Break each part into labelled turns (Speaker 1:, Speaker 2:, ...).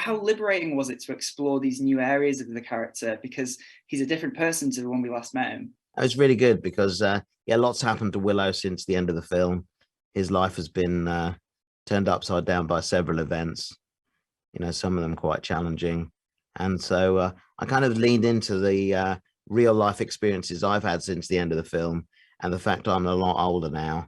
Speaker 1: how liberating was it to explore these new areas of the character, because he's a different person to when we last met him?
Speaker 2: It was really good because yeah, lots happened to Willow since the end of the film. His life has been turned upside down by several events, you know, some of them quite challenging. And so I kind of leaned into the real life experiences I've had since the end of the film, and the fact I'm a lot older now.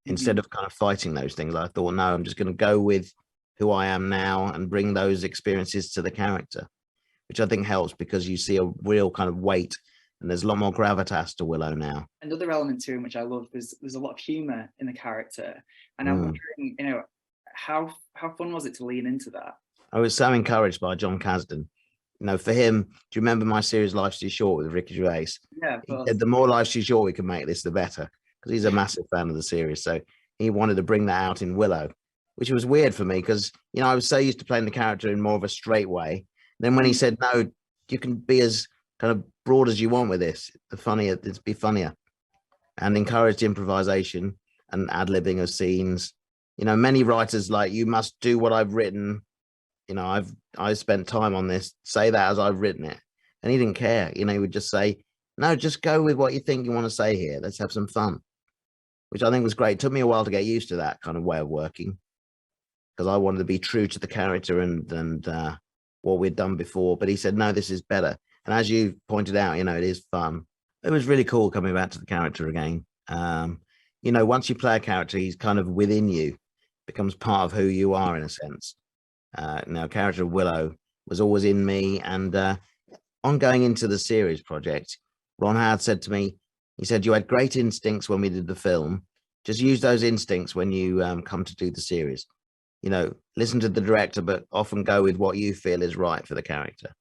Speaker 2: Instead of kind of fighting those things, I thought, no, I'm just going to go with who I am now and bring those experiences to the character, which I think helps because you see a real kind of weight, and there's a lot more gravitas to Willow now.
Speaker 1: Another element to him which I love is there's a lot of humor in the character, and I'm wondering, you know, how fun was it to lean into that?
Speaker 2: I was so encouraged by John Kasdan. You know, for him, do you remember my series Life's Too Short with Ricky Gervais?
Speaker 1: Yeah,
Speaker 2: he said the more Life's Too Short we can make this, the better, because he's a massive fan of the series. So he wanted to bring that out in Willow, which was weird for me because, you know, I was so used to playing the character in more of a straight way. Then when he said, no, you can be as kind of broad as you want with this, the funnier, it's be funnier, and encouraged improvisation and ad-libbing of scenes. You know, many writers like, you must do what I've written. You know, I've spent time on this, say that as I've written it. And he didn't care. You know, he would just say, no, just go with what you think you want to say here. Let's have some fun, which I think was great. It took me a while to get used to that kind of way of working, because I wanted to be true to the character and what we'd done before. But he said, no, this is better. And as you pointed out, you know, it is fun. It was really cool coming back to the character again. You know, once you play a character, he's kind of within you, becomes part of who you are in a sense. Now, character of Willow was always in me, and on going into the series project, Ron Howard said to me, he said, you had great instincts when we did the film. Just use those instincts when you come to do the series. You know, listen to the director, but often go with what you feel is right for the character.